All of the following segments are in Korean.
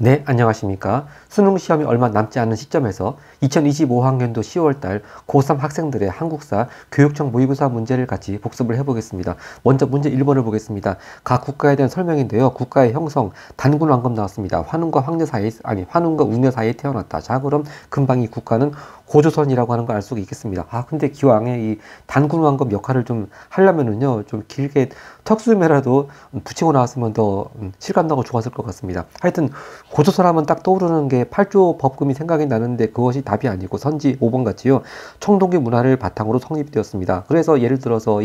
네, 안녕하십니까. 수능 시험이 얼마 남지 않은 시점에서 2025학년도 10월달 고3 학생들의 한국사 교육청 모의고사 문제를 같이 복습을 해보겠습니다. 먼저 문제 1번을 보겠습니다. 각 국가에 대한 설명인데요. 국가의 형성, 단군 왕검 나왔습니다. 환웅과 황녀 사이, 아니, 환웅과 웅녀 사이에 태어났다. 자, 그럼 금방 이 국가는 고조선이라고 하는 걸 알 수가 있겠습니다. 근데 기왕에 이 단군 왕검 역할을 좀 하려면은요, 좀 길게 턱수염이라도 붙이고 나왔으면 더 실감나고 좋았을 것 같습니다. 하여튼, 고조선 하면 딱 떠오르는 게 8조 법금이 생각이 나는데 그것이 답이 아니고 선지 5번 같지요. 청동기 문화를 바탕으로 성립되었습니다. 그래서 예를 들어서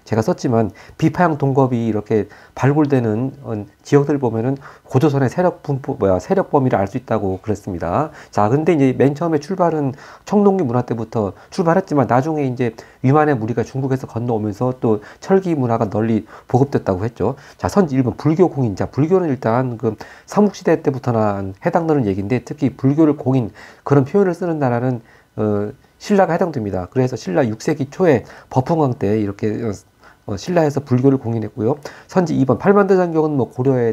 제가 썼지만 비파양 동겁이 이렇게 발굴되는 지역들 보면은 고조선의 세력 범위를 알 수 있다고 그랬습니다. 자, 근데 이제 맨 처음에 출발은 청동기 문화 때부터 출발했지만 나중에 이제 위만의 무리가 중국에서 건너오면서 또 철기 문화가 널리 보급됐다고 했죠. 자, 선지 1번 불교 공인. 자, 불교는 일단 그 삼국시대 때부터나 해당되는 얘기인데 특히 불교를 공인 그런 표현을 쓰는 나라는 신라가 해당됩니다. 그래서 신라 6세기 초에 법흥왕 때 이렇게 신라에서 불교를 공인했고요. 선지 2번 팔만대장경은 뭐 고려에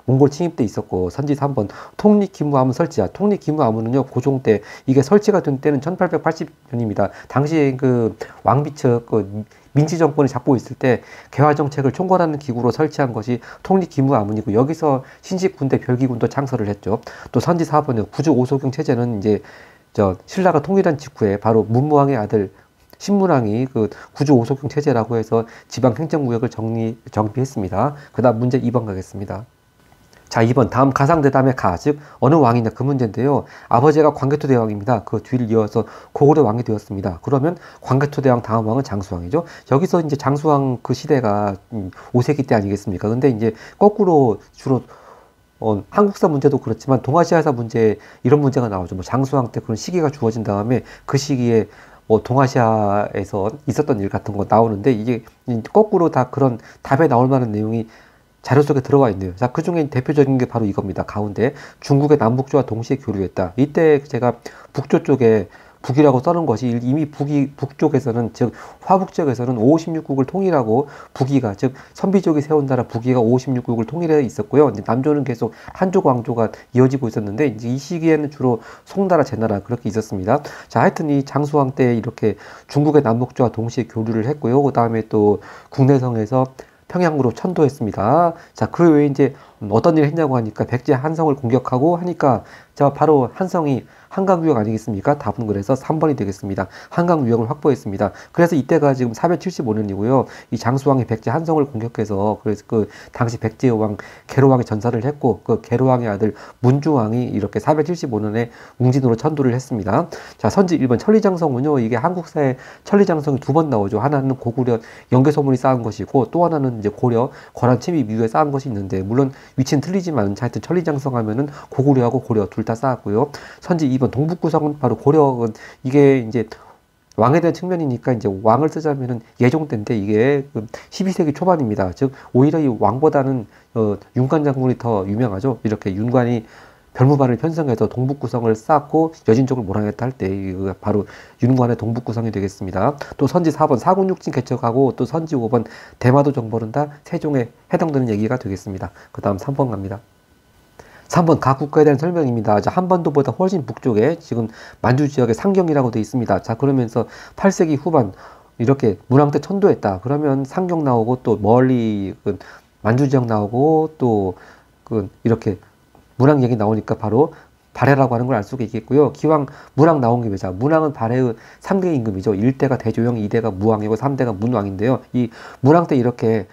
몽골 침입 때 있었고, 선지 3번 통립기무암 설치자. 통립기무암은요 고종 때 이게 설치가 된 때는 1880년입니다. 당시에 그 왕비 측 민지 정권이 잡고 있을 때 개화 정책을 총괄하는 기구로 설치한 것이 통립기무암문이고 여기서 신식군대 별기군도 창설을 했죠. 또 선지 4번은 구주 오소경 체제는 이제 신라가 통일한 직후에 바로 문무왕의 아들 신문왕이 그 구주 오소경 체제라고 해서 지방 행정구역을 정비했습니다. 그 다음 문제 2번 가겠습니다. 자, 2번 다음 가상대담의 가, 즉 어느 왕이냐 그 문제인데요. 아버지가 광개토대왕입니다. 그 뒤를 이어서 고구려 왕이 되었습니다. 그러면 광개토대왕 다음 왕은 장수왕이죠. 여기서 이제 장수왕 그 시대가 5세기 때 아니겠습니까? 근데 이제 거꾸로 주로 한국사 문제도 그렇지만 동아시아사 문제 이런 문제가 나오죠. 뭐 장수왕 때 그런 시기가 주어진 다음에 그 시기에 동아시아에서 있었던 일 같은 거 나오는데 이게 거꾸로 다 그런 답에 나올 만한 내용이 자료 속에 들어와 있네요. 자, 그 중에 대표적인 게 바로 이겁니다. 가운데 중국의 남북조와 동시에 교류했다. 이때 제가 북조 쪽에 북이라고 써놓은 것이 이미 북쪽에서는, 즉 화북 지역에서는 556국을 통일하고 북이가, 즉 선비족이 세운 나라 북이가 556국을 통일해 있었고요. 이제 남조는 계속 한조 광조가 이어지고 있었는데 이제 이 시기에는 주로 송나라, 제나라 그렇게 있었습니다. 자, 하여튼 이 장수왕 때 이렇게 중국의 남북조와 동시에 교류를 했고요. 그 다음에 또 국내성에서 평양으로 천도했습니다. 자, 그 외에 이제 어떤 일을 했냐고 하니까 백제 한성을 공격하고 하니까 자, 바로 한성이 한강유역 아니겠습니까? 답은 그래서 3번이 되겠습니다. 한강유역을 확보했습니다. 그래서 이때가 지금 475년이고요. 이 장수왕이 백제 한성을 공격해서 그래서 그 당시 백제왕 계로왕이 전사를 했고 그 계로왕의 아들 문주왕이 이렇게 475년에 웅진으로 천도를 했습니다. 자, 선지 1번 천리장성은요. 이게 한국사에 천리장성이 두 번 나오죠. 하나는 고구려 영계소문이 쌓은 것이고 또 하나는 이제 고려 거란 침입 이후에 쌓은 것이 있는데 물론 위치는 틀리지만 하여튼 천리장성 하면은 고구려하고 고려 둘 다 쌓았고요. 선지 2번 동북구성은 바로 고려는 이게 이제 왕에 대한 측면이니까 이제 왕을 쓰자면은 예종 때인데 이게 12세기 초반입니다. 즉 오히려 이 왕보다는 윤관 장군이 더 유명하죠. 이렇게 윤관이 별무반을 편성해서 동북구성을 쌓고 여진족을 몰아냈다 할 때 바로 윤관의 동북구성이 되겠습니다. 또 선지 4번 사군육진 개척하고 또 선지 5번 대마도 정벌은 다 세종에 해당되는 얘기가 되겠습니다. 그 다음 3번 갑니다. 3번 각 국가에 대한 설명입니다. 자, 한반도보다 훨씬 북쪽에 지금 만주 지역에 상경이라고 되어 있습니다. 자, 그러면서 8세기 후반 이렇게 문왕 때 천도했다. 그러면 상경 나오고 또 멀리 만주 지역 나오고 또 이렇게 문왕 얘기 나오니까 바로 발해라고 하는 걸 알 수가 있겠고요. 기왕 문왕 나온 김에 자, 문왕은 발해의 3대 임금이죠. 1대가 대조영, 2대가 무왕이고 3대가 문왕인데요. 이 문왕 때 이렇게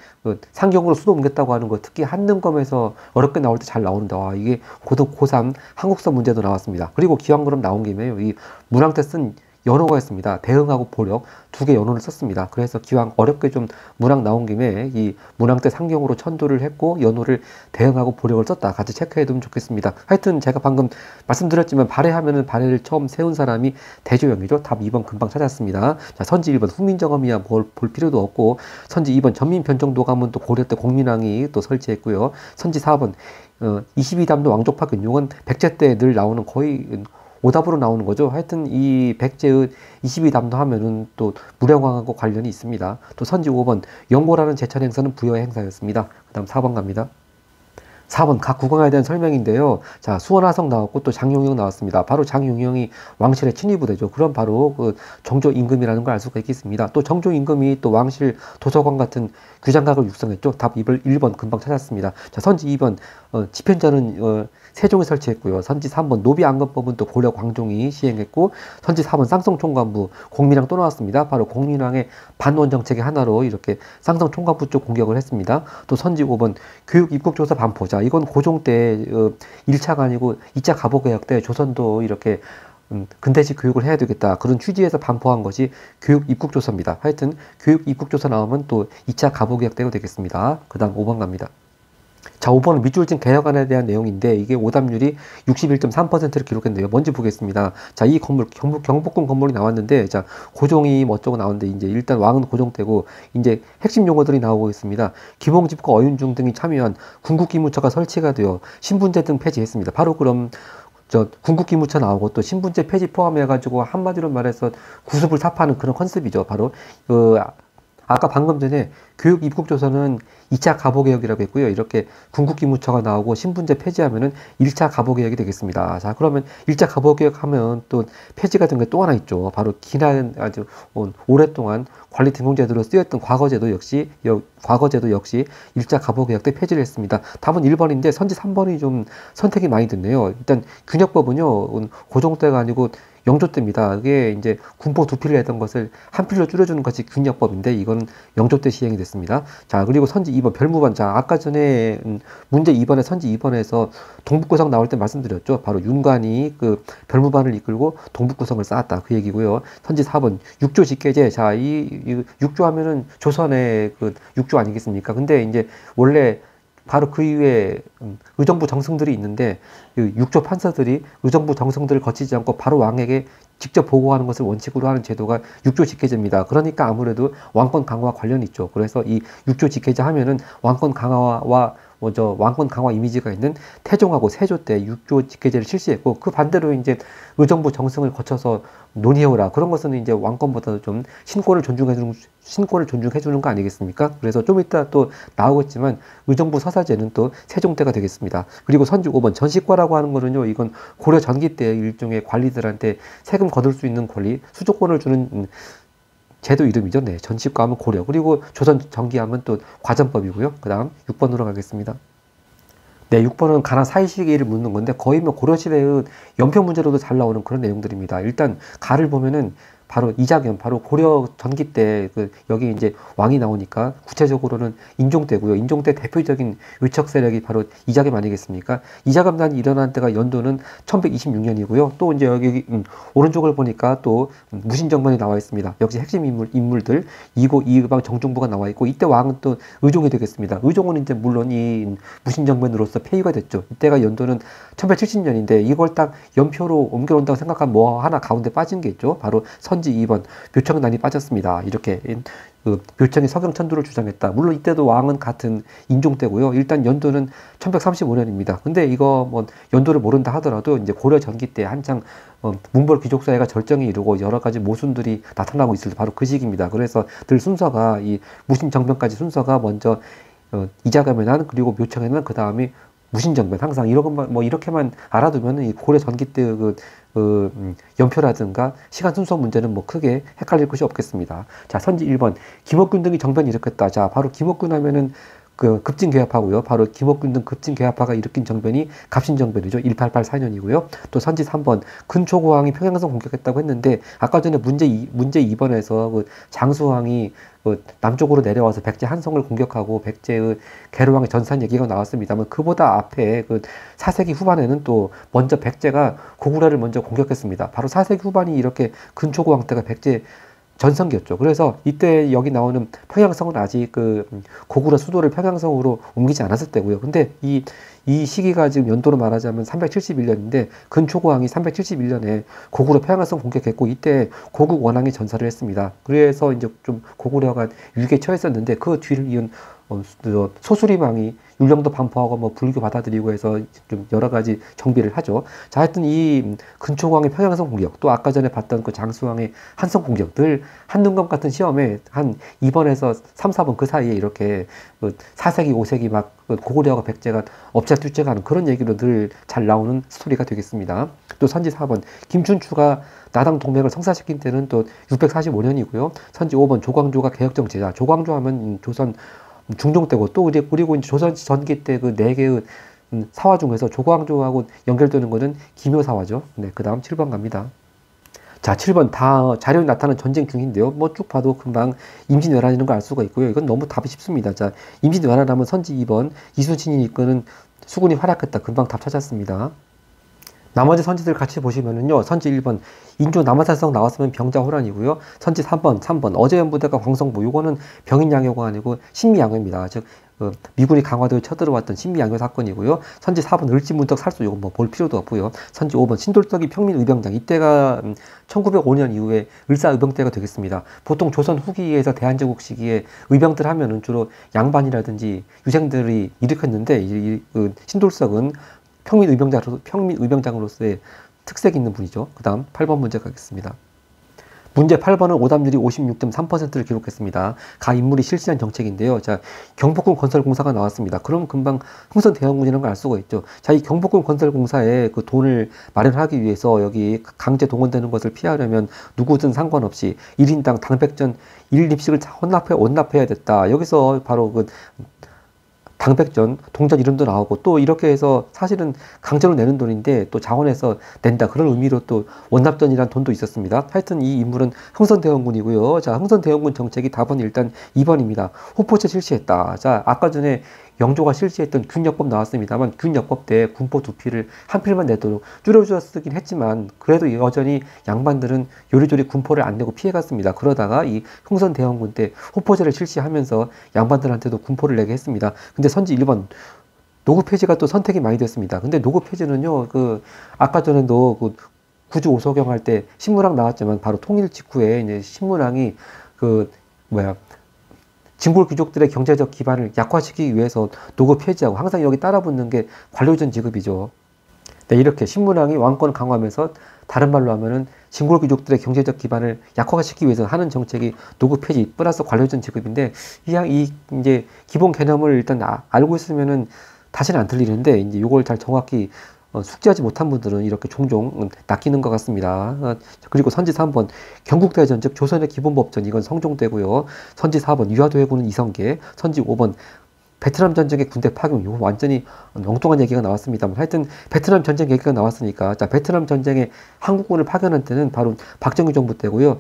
상경으로 수도 옮겼다고 하는 거 특히 한능검에서 어렵게 나올 때 잘 나오는데 와, 이게 고3 한국사 문제도 나왔습니다. 그리고 기왕 그럼 나온 김에 이 문왕 때 쓴 연호가 있습니다. 대흥하고 보력 두 개 연호를 썼습니다. 그래서 기왕 어렵게 좀 문왕 나온 김에 이 문왕 때 상경으로 천도를 했고 연호를 대흥하고 보력을 썼다. 같이 체크해두면 좋겠습니다. 하여튼 제가 방금 말씀드렸지만 발해하면은 발해를 처음 세운 사람이 대조영이죠. 답 2번 금방 찾았습니다. 자, 선지 1번 훈민정음이야 뭘 볼 필요도 없고 선지 2번 전민변정도감은 또 고려 때 공민왕이 또 설치했고요. 선지 4번 22담도 왕족파 근용은 백제 때 늘 나오는 거의 오답으로 나오는 거죠. 하여튼 이 백제의 22담도 하면은 또 무령왕하고 관련이 있습니다. 또 선지 5번 영고라는 제천 행사는 부여의 행사였습니다. 그 다음 4번 갑니다. 4번 각 국왕에 대한 설명인데요. 자, 수원화성 나왔고 또 장용영 나왔습니다. 바로 장용영이 왕실의 친위부대죠. 그럼 바로 그 정조 임금이라는 걸 알 수가 있겠습니다. 또 정조 임금이 또 왕실 도서관 같은 규장각을 육성했죠. 답 1번 금방 찾았습니다. 자, 선지 2번 집현전은 세종이 설치했고요. 선지 3번 노비안건법은 또 고려 광종이 시행했고, 선지 4번 쌍성총관부 공민왕 또 나왔습니다. 바로 공민왕의 반원 정책의 하나로 이렇게 쌍성총관부 쪽 공격을 했습니다. 또 선지 5번 교육 입국조사 반포. 자, 이건 고종 때 1차가 아니고 2차 갑오개혁 때 조선도 이렇게 근대식 교육을 해야 되겠다, 그런 취지에서 반포한 것이 교육 입국조사입니다. 하여튼 교육 입국조사 나오면 또 2차 갑오개혁 때가 되겠습니다. 그 다음 5번 갑니다. 자, 5번은 밑줄진 개혁안에 대한 내용인데 이게 오답률이 61.3%를 기록했는데요. 뭔지 보겠습니다. 자, 이 건물 경복궁 건물이 나왔는데, 자, 고종이 뭐 어쩌고 나오는데 이제 일단 왕은 고종 때고 이제 핵심 용어들이 나오고 있습니다. 김홍집과 어윤중 등이 참여한 군국기무처가 설치가 되어 신분제 등 폐지했습니다. 바로 그럼 군국기무처 나오고 또 신분제 폐지 포함해가지고 한마디로 말해서 구습을 사파하는 그런 컨셉이죠. 바로 아까 방금 전에 교육 입국조사는 2차 갑오개혁이라고 했고요. 이렇게 군국기무처가 나오고 신분제 폐지하면은 1차 갑오개혁이 되겠습니다. 자, 그러면 1차 갑오개혁 하면 또 폐지가 된 게 또 하나 있죠. 바로 기난 아주 오랫동안 관리등록제도로 쓰였던 과거제도 역시 1차 갑오개혁 때 폐지를 했습니다. 답은 1번인데 선지 3번이 좀 선택이 많이 됐네요. 일단 균역법은요, 고종 때가 아니고 영조 때입니다. 이게 이제 군포 두 필을 했던 것을 한 필로 줄여주는 것이 균역법인데 이건 영조 때 시행이 됐습니다. 자, 그리고 선지 2번 별무반. 자, 아까 전에 문제 2번에 선지 2번에서 동북구성 나올 때 말씀드렸죠. 바로 윤관이 그 별무반을 이끌고 동북구성을 쌓았다, 그 얘기고요. 선지 4번 육조 직계제. 자, 이 육조 하면은 조선의 그 육조 아니겠습니까? 근데 이제 원래 바로 그 이후에 의정부 정승들이 있는데 육조 판사들이 의정부 정승들을 거치지 않고 바로 왕에게 직접 보고하는 것을 원칙으로 하는 제도가 육조 직계제입니다. 그러니까 아무래도 왕권 강화와 관련이 있죠. 그래서 이 육조 직계제 하면은 왕권 강화와 왕권 강화 이미지가 있는 태종하고 세조 때 육조 직계제를 실시했고, 그 반대로 이제 의정부 정승을 거쳐서 논의해오라, 그런 것은 이제 왕권보다도 좀 신권을 존중해주는 거 아니겠습니까? 그래서 좀 이따 또 나오겠지만 의정부 서사제는 또 세종 때가 되겠습니다. 그리고 선지 5번 전시과라고 하는 거는요, 이건 고려 전기 때 일종의 관리들한테 세금 거둘 수 있는 권리, 수조권을 주는 제도 이름이죠. 네, 전시과 하면 고려, 그리고 조선 전기하면 또 과전법이고요. 그 다음 6번으로 가겠습니다. 네, 6번은 가나 사이시기를 묻는 건데 거의 뭐 고려시대의 연표 문제로도 잘 나오는 그런 내용들입니다. 일단 가를 보면은 바로 이자겸, 바로 고려 전기 때 여기 이제 왕이 나오니까 구체적으로는 인종 때고요. 인종 때 대표적인 위척 세력이 바로 이자겸 아니겠습니까? 이자겸난이 일어난 때가 연도는 1126년이고요. 또 이제 여기 오른쪽을 보니까 또 무신정변이 나와 있습니다. 역시 핵심 인물들 이고 이의방 정중부가 나와 있고, 이때 왕은 또 의종이 되겠습니다. 의종은 이제 물론 이 무신정변으로서 폐위가 됐죠. 이때가 연도는 1170년인데 이걸 딱 연표로 옮겨놓는다고 생각하면 뭐 하나 가운데 빠진 게 있죠. 바로 선지 2번 묘청난이 빠졌습니다. 이렇게 묘청이 서경천두를 주장했다. 물론 이때도 왕은 같은 인종 때고요. 일단 연도는 1135년입니다. 근데 이거 뭐 연도를 모른다 하더라도 이제 고려 전기 때 한창 문벌 귀족 사회가 절정에 이르고 여러 가지 모순들이 나타나고 있을 때 바로 그 시기입니다. 그래서 늘 순서가 이 무신정변까지 순서가 먼저 이자겸에난, 그리고 묘청에난, 그 다음이 무신정변. 항상 이렇게만 알아두면 이 고려 전기 때 연표라든가 시간 순서 문제는 뭐 크게 헷갈릴 것이 없겠습니다. 자, 선지 1번 김옥균 등이 정변을 일으켰다. 자, 바로 김옥균 하면은 그 급진개합하고요. 바로 김옥균 등 급진개합파가 일으킨 정변이 갑신정변이죠. 1884년이고요. 또 선지 3번 근초고왕이 평양성 공격했다고 했는데 아까 전에 문제 2번에서 그 장수왕이 남쪽으로 내려와서 백제 한성을 공격하고 백제의 계로왕의 전사한 얘기가 나왔습니다만, 그보다 앞에 그 4세기 후반에는 또 먼저 백제가 고구려를 먼저 공격했습니다. 바로 4세기 후반이 이렇게 근초고왕 때가 백제 전성기였죠. 그래서 이때 여기 나오는 평양성은 아직 그 고구려 수도를 평양성으로 옮기지 않았을 때고요. 근데 이 시기가 지금 연도로 말하자면 371년인데 근초고왕이 371년에 고구려 평양성 공격했고, 이때 고국 원왕이 전사를 했습니다. 그래서 이제 좀 고구려가 위기에 처했었는데 그 뒤를 이은 소수리망이 율령도 반포하고 뭐 불교 받아들이고 해서 좀 여러 가지 정비를 하죠. 자, 하여튼 이 근초광의 평양성 공격, 또 아까 전에 봤던 그 장수왕의 한성 공격, 늘 한눈검 같은 시험에 한 2번에서 3, 4번 그 사이에 이렇게 4세기, 5세기 막 고구려하고 백제가 엎짝뒤짝하는 그런 얘기로 늘 잘 나오는 스토리가 되겠습니다. 또 선지 4번 김춘추가 나당 동맹을 성사시킨 때는 또 645년이고요. 선지 5번 조광조가 개혁정 제자. 조광조 하면 조선 중종 때고, 또 그리고 이제 조선 전기 때 그 네 개의 사화 중에서 조광조하고 연결되는 거는 기묘사화죠. 네, 그 다음 7번 갑니다. 자, 7번 다 자료에 나타나는 전쟁 중인데요. 뭐 쭉 봐도 금방 임진왜란이라는 걸 알 수가 있고요. 이건 너무 답이 쉽습니다. 자, 임진왜란 하면 선지 2번 이순신이 이끄는 수군이 활약했다. 금방 답 찾았습니다. 나머지 선지들 같이 보시면은요, 선지 1번 인조 남한산성 나왔으면 병자호란이고요. 선지 3번 어제연부대가 광성부, 요거는 병인양요가 아니고 신미양요입니다. 즉 미군이 강화도에 쳐들어왔던 신미양요 사건이고요. 선지 4번 을지문덕 살수, 요건 뭐 볼 필요도 없고요. 선지 5번 신돌떡이 평민의병장, 이때가 1905년 이후에 을사의병 때가 되겠습니다. 보통 조선 후기에서 대한제국 시기에 의병들 하면은 주로 양반이라든지 유생들이 일으켰는데, 신돌석은 평민의병장으로서의 특색이 있는 분이죠. 그 다음 8번 문제 가겠습니다. 문제 8번은 오답률이 56.3%를 기록했습니다. 가 인물이 실시한 정책인데요. 자, 경복궁 건설공사가 나왔습니다. 그럼 금방 흥선대원군이라는 걸 알 수가 있죠. 자, 이 경복궁 건설공사에 그 돈을 마련하기 위해서 여기 강제 동원되는 것을 피하려면 누구든 상관없이 1인당 당백전 1인입식을 혼납해야 됐다. 여기서 바로 그 당백전, 동전 이름도 나오고, 또 이렇게 해서 사실은 강제로 내는 돈인데 또 자원해서 낸다. 그런 의미로 또 원납전이라는 돈도 있었습니다. 하여튼 이 인물은 흥선대원군이고요. 자, 흥선대원군 정책이 답은 일단 2번입니다. 후포체 실시했다. 자, 아까 전에 영조가 실시했던 균역법 나왔습니다만, 균역법 때 군포 두 필을 한 필만 내도록 줄여주었긴 했지만, 그래도 여전히 양반들은 요리조리 군포를 안 내고 피해갔습니다. 그러다가 이 흥선대원군 때 후포제를 실시하면서 양반들한테도 군포를 내게 했습니다. 근데 선지 1번 노구 폐지가 또 선택이 많이 됐습니다. 근데 노구 폐지는요, 아까 전에도 구주 오소경 할 때 신문왕 나왔지만, 바로 통일 직후에 이제 신문왕이 진골 귀족들의 경제적 기반을 약화시키기 위해서 노구 폐지하고, 항상 여기 따라붙는 게 관료전 지급이죠. 네, 이렇게 신문왕이 왕권을 강화하면서, 다른 말로 하면은 진골 귀족들의 경제적 기반을 약화시키기 위해서 하는 정책이 노구 폐지 플러스 관료전 지급인데, 이제 기본 개념을 일단 알고 있으면은 다시는 안 틀리는데, 이제 이걸 잘 정확히 숙지하지 못한 분들은 이렇게 종종 낚이는 것 같습니다. 그리고 선지 3번 경국대전, 즉 조선의 기본법전, 이건 성종되고요. 선지 4번 유화도 해군은 이성계, 선지 5번 베트남 전쟁의 군대 파견, 이거 완전히 엉뚱한 얘기가 나왔습니다만, 하여튼 베트남 전쟁 얘기가 나왔으니까, 자, 베트남 전쟁에 한국군을 파견한 때는 바로 박정희 정부 때고요.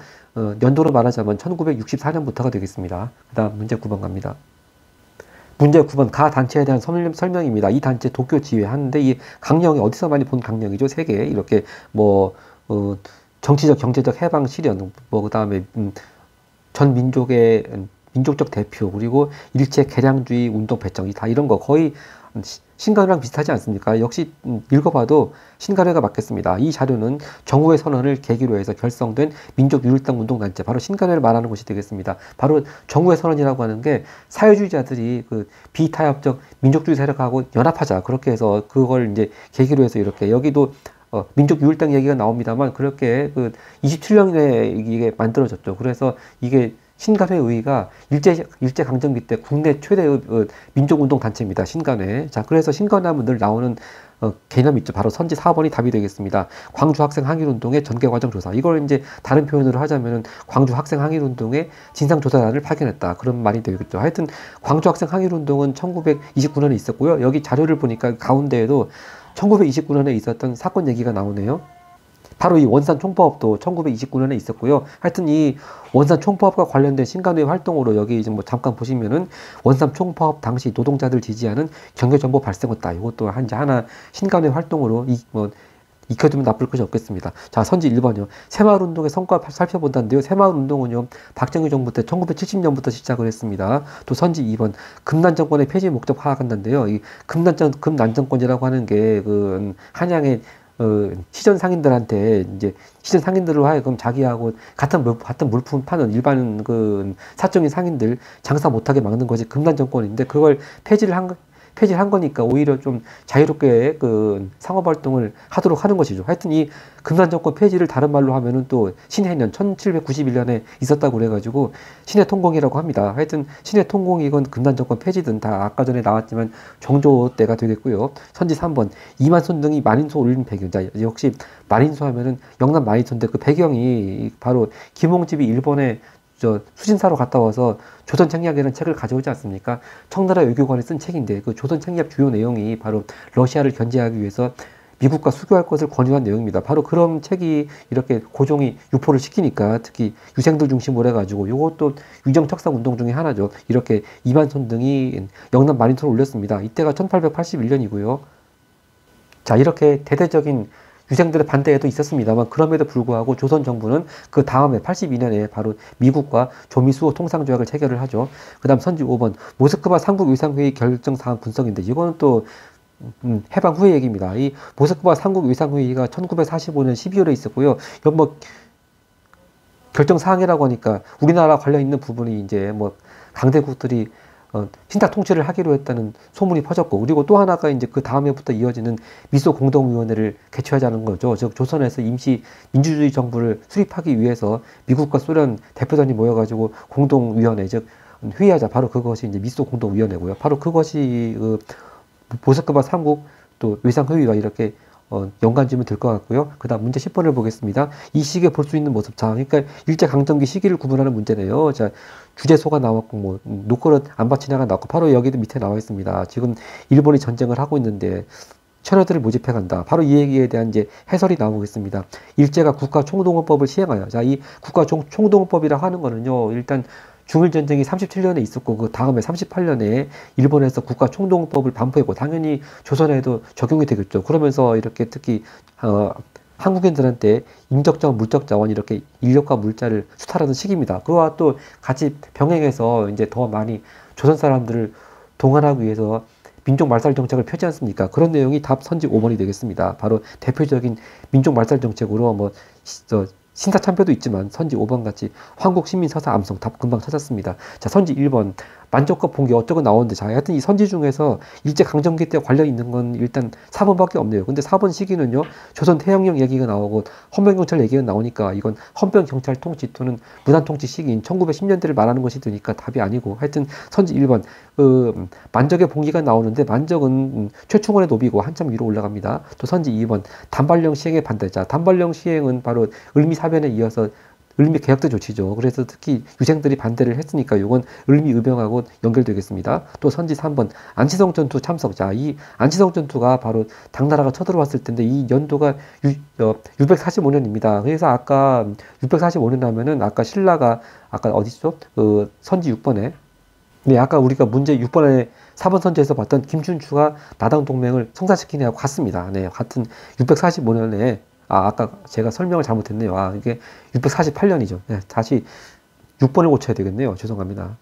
연도로 말하자면 1964년부터가 되겠습니다. 그 다음 문제 9번 갑니다. 문제 9번 가 단체에 대한 설명입니다. 이 단체 도쿄 지휘하는데, 이 강령이 어디서 많이 본 강령이죠? 세계 이렇게 정치적 경제적 해방 실현, 그 다음에 전 민족의 민족적 대표, 그리고 일체 개량주의 운동 배정, 다 이런 거 거의 신간회랑 비슷하지 않습니까? 역시 읽어봐도 신간회가 맞겠습니다. 이 자료는 정부의 선언을 계기로 해서 결성된 민족유일당 운동단체, 바로 신간회를 말하는 것이 되겠습니다. 바로 정부의 선언이라고 하는 게 사회주의자들이 비타협적 민족주의 세력하고 연합하자, 그렇게 해서 그걸 이제 계기로 해서 이렇게, 여기도 민족유일당 얘기가 나옵니다만, 그렇게 27년에 이게 만들어졌죠. 그래서 이게 신간회 의의가 일제강점기 때 국내 최대의 민족운동 단체입니다. 신간회. 자, 그래서 신간회 하면 늘 나오는 개념이 있죠. 바로 선지 4번이 답이 되겠습니다. 광주 학생 항일운동의 전개과정 조사. 이걸 이제 다른 표현으로 하자면은 광주 학생 항일운동의 진상조사단을 파견했다. 그런 말이 되겠죠. 하여튼 광주 학생 항일운동은 1929년에 있었고요. 여기 자료를 보니까 가운데에도 1929년에 있었던 사건 얘기가 나오네요. 바로 이 원산 총파업도 1929년에 있었고요. 하여튼 이 원산 총파업과 관련된 신간회 활동으로, 여기 이제 잠깐 보시면은 원산 총파업 당시 노동자들 지지하는 경계정보 발생했다. 이것도 하나 신간회 활동으로 익혀두면 나쁠 것이 없겠습니다. 자, 선지 1번이요. 새마을운동의 성과 살펴본다는데요. 새마을운동은요, 박정희 정부 때 1970년부터 시작을 했습니다. 또 선지 2번, 금난정권의 폐지 목적 파악한다는데요. 이 금난정권이라고 하는 게 한양의 시전 상인들한테 이제 시전 상인들로 하여금 자기하고 같은 물품 파는 일반 그 사적인 상인들 장사 못하게 막는 것이 금단 정권인데 그걸 폐지를 한 거니까 오히려 좀 자유롭게 그 상업 활동을 하도록 하는 것이죠. 하여튼 이 금단 정권 폐지를 다른 말로 하면은 또 신해년 1791년에 있었다고 그래가지고 신해 통공이라고 합니다. 하여튼 신해 통공이건 금단 정권 폐지든 다 아까 전에 나왔지만 정조 때가 되겠고요. 선지 3번 이만손 등이 만인소 올린 배경. 자, 역시 만인소 하면은 영남 만인소인데 그 배경이 바로 김홍집이 일본에 수신사로 갔다 와서 조선 책략이라는 책을 가져오지 않습니까? 청나라 외교관이 쓴 책인데 그 조선 책략 주요 내용이 바로 러시아를 견제하기 위해서 미국과 수교할 것을 권유한 내용입니다. 바로 그런 책이 이렇게 고종이 유포를 시키니까 특히 유생들 중심으로 해가지고 요것도 위정척상 운동 중에 하나죠. 이렇게 이만손 등이 영남 만인소를 올렸습니다. 이때가 1881년이고요. 자, 이렇게 대대적인 유생들의 반대에도 있었습니다만 그럼에도 불구하고 조선 정부는 그 다음에 82년에 바로 미국과 조미수호 통상조약을 체결을 하죠. 그 다음 선지 5번 모스크바 삼국위상회의 결정사항 분석인데 이거는 또 해방 후의 얘기입니다. 이 모스크바 삼국위상회의가 1945년 12월에 있었고요. 이건 뭐 결정사항이라고 하니까 우리나라 관련 있는 부분이 이제 뭐 강대국들이 신탁 통치를 하기로 했다는 소문이 퍼졌고, 그리고 또 하나가 이제 그 다음해부터 이어지는 미소 공동위원회를 개최하자는 거죠. 즉 조선에서 임시 민주주의 정부를 수립하기 위해서 미국과 소련 대표단이 모여가지고 공동위원회, 즉 회의하자. 바로 그것이 이제 미소 공동위원회고요. 바로 그것이 모스크바 삼국 또 외상회의와 이렇게 연관지으면 될 것 같고요. 그 다음 문제 10번을 보겠습니다. 이 시기에 볼 수 있는 모습. 자, 그러니까 일제강점기 시기를 구분하는 문제네요. 자, 주제소가 나왔고, 뭐, 노그릇 안바치냐가 나왔고, 바로 여기도 밑에 나와 있습니다. 지금 일본이 전쟁을 하고 있는데, 천여들을 모집해 간다. 바로 이 얘기에 대한 이제 해설이 나오겠습니다. 일제가 국가 총동원법을 시행하여. 자, 이 국가 총동원법이라 하는 거는요, 일단 중일전쟁이 37년에 있었고 그 다음에 38년에 일본에서 국가 총동원법을 반포했고 당연히 조선에도 적용이 되겠죠. 그러면서 이렇게 특히 한국인들한테 인적자원, 물적자원 이렇게 인력과 물자를 수탈하는 시기입니다. 그와 또 같이 병행해서 이제 더 많이 조선 사람들을 동원하기 위해서 민족 말살 정책을 펴지 않습니까? 그런 내용이 답 선지 5번이 되겠습니다. 바로 대표적인 민족 말살 정책으로 뭐 신사참표도 있지만 선지 5번 같이 황국신민서사 암송 답 금방 찾았습니다. 자, 선지 1번 만족과 봉기 어쩌고 나오는데, 자, 하여튼 이 선지 중에서 일제강점기 때 관련 있는 건 일단 4번밖에 없네요. 근데 4번 시기는요, 조선 태양령 얘기가 나오고 헌병경찰 얘기가 나오니까 이건 헌병경찰 통치 또는 무단통치 시기인 1910년대를 말하는 것이 되니까 답이 아니고, 하여튼 선지 1번 만적의 봉기가 나오는데 만적은 최충원의 노비고 한참 위로 올라갑니다. 또 선지 2번 단발령 시행의 반대. 자, 단발령 시행은 바로 을미사변에 이어서 을미 개혁대 조치죠. 그래서 특히 유생들이 반대를 했으니까 이건 을미 의병하고 연결되겠습니다. 또 선지 3번 안치성 전투 참석. 자, 이 안치성 전투가 바로 당나라가 쳐들어왔을 텐데 이 연도가 645년입니다. 그래서 아까 645년 하면은 아까 신라가 아까 어디죠? 선지 6번에 네, 아까 우리가 문제 6번에 4번 선지에서 봤던 김춘추가 나당 동맹을 성사시키는 애하고 같습니다. 네, 같은 645년에 아까 제가 설명을 잘못했네요. 이게 648년이죠. 네, 다시 6번을 고쳐야 되겠네요. 죄송합니다.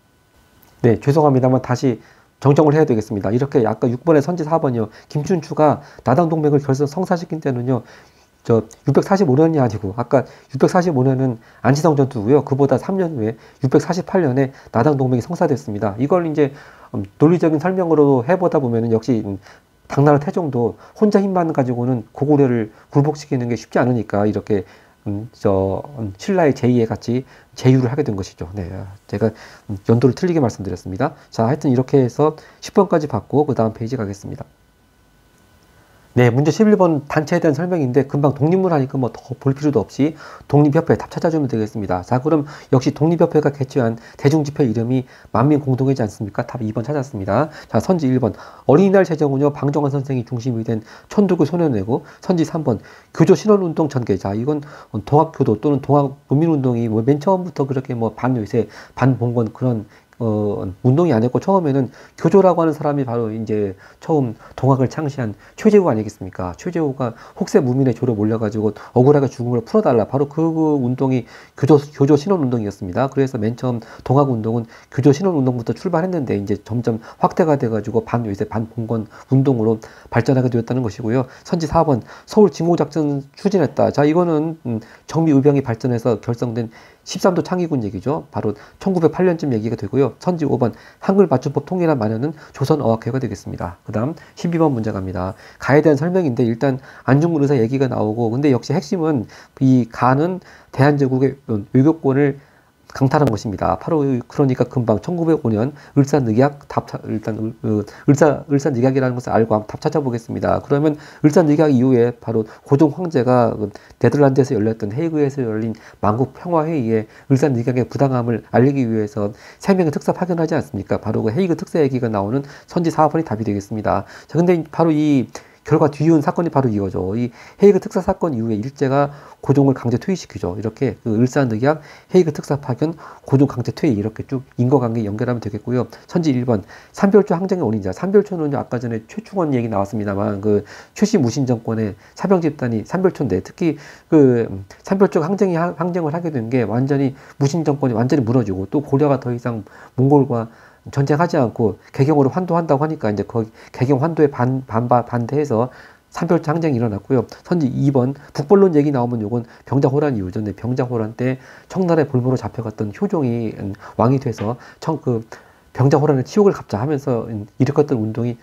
네, 죄송합니다만 다시 정정을 해야 되겠습니다. 이렇게 아까 6번의 선지 4번이요. 김춘추가 나당 동맹을 결선 성사시킨 때는요. 645년이 아니고 아까 645년은 안치성 전투고요. 그보다 3년 후에 648년에 나당 동맹이 성사됐습니다. 이걸 이제 논리적인 설명으로 해보다 보면은 역시 당나라 태종도 혼자 힘만 가지고는 고구려를 굴복시키는 게 쉽지 않으니까 이렇게 신라의 제2의 같이 제휴를 하게 된 것이죠. 네, 제가 연도를 틀리게 말씀드렸습니다. 자, 하여튼 이렇게 해서 10번까지 받고 그 다음 페이지 가겠습니다. 네, 문제 11번 단체에 대한 설명인데 금방 독립문 하니까 뭐 더 볼 필요도 없이 독립협회 답 찾아주면 되겠습니다. 자, 그럼 역시 독립협회가 개최한 대중집회 이름이 만민공동회지 않습니까? 답 2번 찾았습니다. 자, 선지 1번 어린이날 제정은요 방정환 선생이 중심이 된 천도교 소년회고, 선지 3번 교조 신원운동 전개. 자, 이건 동학교도 또는 동학문민운동이 뭐 맨 처음부터 그렇게 뭐 반외세 반봉건 그런 운동이 아니었고 처음에는 교조라고 하는 사람이 바로 이제 처음 동학을 창시한 최재우 아니겠습니까? 최재우가 혹세 무민의 조로 몰려가지고 억울하게 죽음을 풀어달라. 바로 그 운동이 교조 신원 운동이었습니다. 그래서 맨 처음 동학 운동은 교조 신원 운동부터 출발했는데 이제 점점 확대가 돼가지고 반외세 반봉건 운동으로 발전하게 되었다는 것이고요. 선지 4번 서울 진공작전 추진했다. 자, 이거는 정미의병이 발전해서 결성된 13도 창의군 얘기죠. 바로 1908년쯤 얘기가 되고요. 선지 5번 한글 맞춤법 통일한 마련은 조선어학회가 되겠습니다. 그 다음 12번 문제 갑니다. 가에 대한 설명인데 일단 안중근 의사 얘기가 나오고, 근데 역시 핵심은 이 가는 대한제국의 외교권을 강탈한 것입니다. 바로 그러니까 금방 1905년 을사늑약 일단 을사늑약이라는 것을 알고 한번 답 찾아보겠습니다. 그러면 을사늑약 이후에 바로 고종 황제가 네덜란드에서 열렸던 헤이그에서 열린 만국 평화회의에 을사늑약의 부당함을 알리기 위해서 3명의 특사 파견하지 않습니까? 바로 그 헤이그 특사 얘기가 나오는 선지 4번이 답이 되겠습니다. 자, 근데 바로 이 결과 뒤이은 사건이 바로 이거죠. 이 헤이그 특사 사건 이후에 일제가 고종을 강제 퇴위시키죠. 이렇게 그 을사늑약, 헤이그 특사 파견, 고종 강제 퇴위 이렇게 쭉 인과관계 연결하면 되겠고요. 선지 1번 삼별초 항쟁의 원인자. 삼별초는 아까 전에 최충원 얘기 나왔습니다만 그 최씨 무신 정권의 사병 집단이 삼별초인데 특히 그 삼별초 항쟁을 하게 된 게 완전히 무신 정권이 완전히 무너지고 또 고려가 더 이상 몽골과 전쟁하지 않고 개경으로 환도한다고 하니까 이제 거기 개경 환도에 반대해서 삼별초 항쟁이 일어났고요. 선지 2번 북벌론 얘기 나오면 요건 병자호란 이후죠. 근데 병자호란 때 청나라의 볼모로 잡혀갔던 효종이 왕이 돼서 병자호란의 치욕을 갚자 하면서 일으켰던 운동이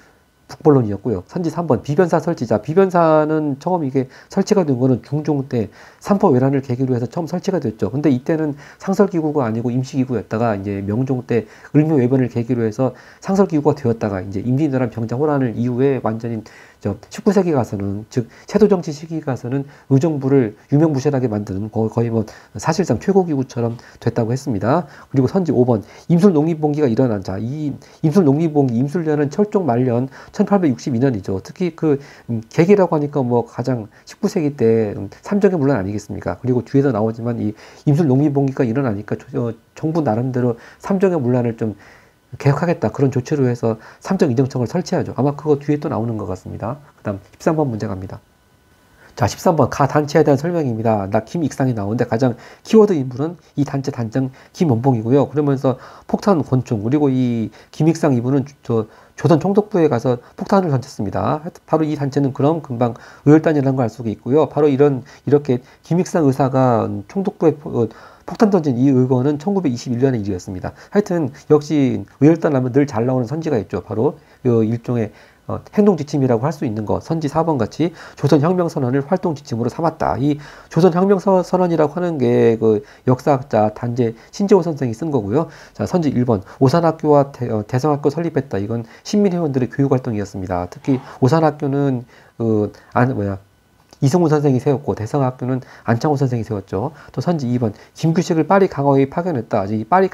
북벌론이었고요. 선지 3번 비변사 설치자. 비변사는 처음 이게 설치가 된 거는 중종 때 삼포 외란을 계기로 해서 처음 설치가 됐죠. 근데 이때는 상설기구가 아니고 임시기구였다가 이제 명종 때 을묘외변을 계기로 해서 상설기구가 되었다가 이제 임진왜란 병자호란을 이후에 완전히 19세기 가서는, 즉 세도정치 시기 가서는 의정부를 유명무실하게 만드는 거의 뭐 사실상 최고기구처럼 됐다고 했습니다. 그리고 선지 5번 임술농립봉기가 일어난 자. 이 임술농립봉기, 임술년은 철종 말년 1862년이죠. 특히 그 계기라고 하니까 뭐 가장 19세기 때 삼정의 문란 아니겠습니까? 그리고 뒤에도 나오지만 이 임술농립봉기가 일어나니까 정부 나름대로 삼정의 문란을 좀 개혁하겠다 그런 조치로 해서 삼정인정청을 설치하죠. 아마 그거 뒤에 또 나오는 것 같습니다. 그 다음 13번 문제 갑니다. 자, 13번 가 단체에 대한 설명입니다. 나 김익상이 나오는데 가장 키워드 인물은 이 단체 단장 김원봉이고요. 그러면서 폭탄 권총, 그리고 이 김익상 이분은 조선 총독부에 가서 폭탄을 던졌습니다. 바로 이 단체는 그럼 금방 의열단이라는 걸 알 수가 있고요. 바로 이렇게 김익상 의사가 총독부에 폭탄 던진 이 의거는 1921년의 일이었습니다. 하여튼 역시 의열단 하면 늘 잘 나오는 선지가 있죠. 바로 일종의 행동지침이라고 할 수 있는 거. 선지 4번 같이 조선혁명선언을 활동지침으로 삼았다. 이 조선혁명선언이라고 하는 게 그 역사학자 단재 신재호 선생이 쓴 거고요. 자, 선지 1번 오산학교와 대성학교 설립했다. 이건 신민회원들의 교육활동이었습니다. 특히 오산학교는 이승훈 선생이 세웠고 대성학교는 안창호 선생이 세웠죠. 또 선지 2번 김규식을 파리 강화회의 파견했다. 이 파리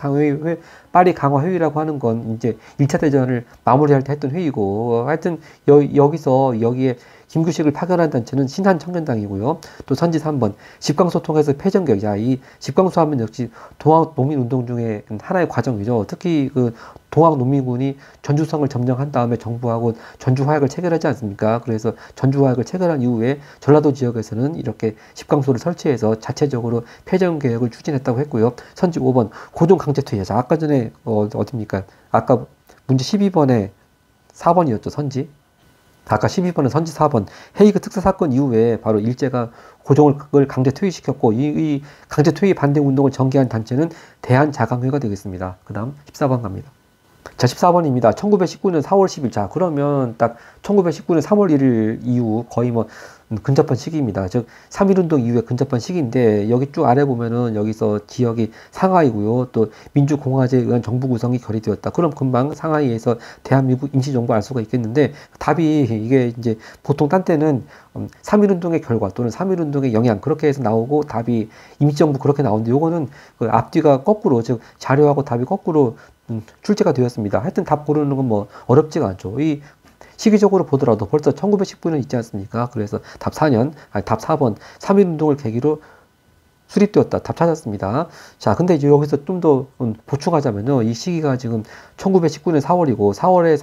강화회의라고 하는 건 이제 1차 대전을 마무리할 때 했던 회의고, 하여튼 여기에 김규식을 파견한 단체는 신한청년당이고요. 또 선지 3번 집광소통에서 패전격. 이 집광소하면 역시 동학농민운동 중에 하나의 과정이죠. 특히 그 동학농민군이 전주성을 점령한 다음에 정부하고 전주화약을 체결하지 않습니까? 그래서 전주화약을 체결한 이후에 전라도 지역에서는 이렇게 집광소를 설치해서 자체적으로 패전개혁을 추진했다고 했고요. 선지 5번 고종 강제퇴위. 자, 아까 전에 어딥니까? 아까 문제 12번에 4번이었죠. 선지. 아까 12번은 선지 4번 헤이그 특사 사건 이후에 바로 일제가 고종을 강제 퇴위시켰고 이 강제 퇴위 반대 운동을 전개한 단체는 대한자강회가 되겠습니다. 그 다음 14번 갑니다. 자, 14번입니다. 1919년 4월 10일. 자, 그러면 딱 1919년 3월 1일 이후 거의 뭐 근접한 시기입니다. 즉 3.1운동 이후에 근접한 시기인데 여기 쭉 아래 보면은 여기서 지역이 상하이고요. 또 민주공화제에 의한 정부 구성이 결의되었다. 그럼 금방 상하이에서 대한민국 임시정부 알 수가 있겠는데 답이 이게 이제 보통 딴 때는 3.1운동의 결과 또는 3.1운동의 영향 그렇게 해서 나오고 답이 임시정부 그렇게 나오는데 요거는 그 앞뒤가 거꾸로, 즉 자료하고 답이 거꾸로 출제가 되었습니다. 하여튼 답 고르는 건 뭐 어렵지가 않죠. 이 시기적으로 보더라도 벌써 1919년 있지 않습니까? 그래서 답 4번 3.1운동을 계기로 수립되었다. 답 찾았습니다. 자, 근데 이제 여기서 좀 더 보충하자면요. 이 시기가 지금 1919년 4월이고 4월에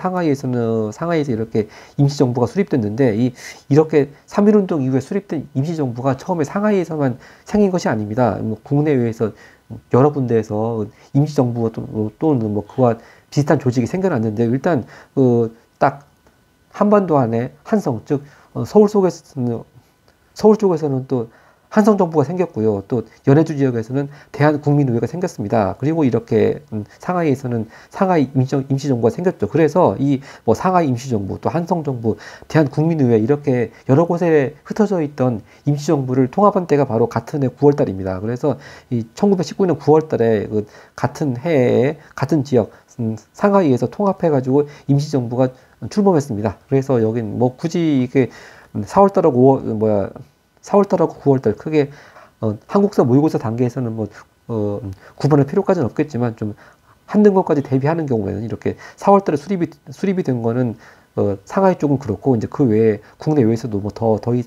상하이에서 이렇게 임시정부가 수립됐는데 이렇게 3.1운동 이후에 수립된 임시정부가 처음에 상하이에서만 생긴 것이 아닙니다. 뭐 국내외에서 여러 군데에서 임시정부 또는 뭐 그와 비슷한 조직이 생겨났는데 일단 딱 한반도 안에 한성 즉 서울 쪽에서는 또 한성정부가 생겼고요. 또 연해주 지역에서는 대한국민의회가 생겼습니다. 그리고 이렇게 상하이에서는 상하이 임시정부가 생겼죠. 그래서 이 뭐 상하이 임시정부, 또 한성정부, 대한국민의회 이렇게 여러 곳에 흩어져 있던 임시정부를 통합한 때가 바로 같은 해 9월 달입니다. 그래서 이 1919년 9월 달에 같은 해에 같은 지역 상하이에서 통합해가지고 임시정부가 출범했습니다. 그래서 여긴 뭐 굳이 이게 4월달하고 9월달 크게 한국사 모의고사 단계에서는 뭐 구분할 필요까지는 없겠지만 좀 한 등급까지 대비하는 경우에는 이렇게 4월달에 수립이 된 거는 상하이 쪽은 그렇고 이제 그 외에 국내외에서도 뭐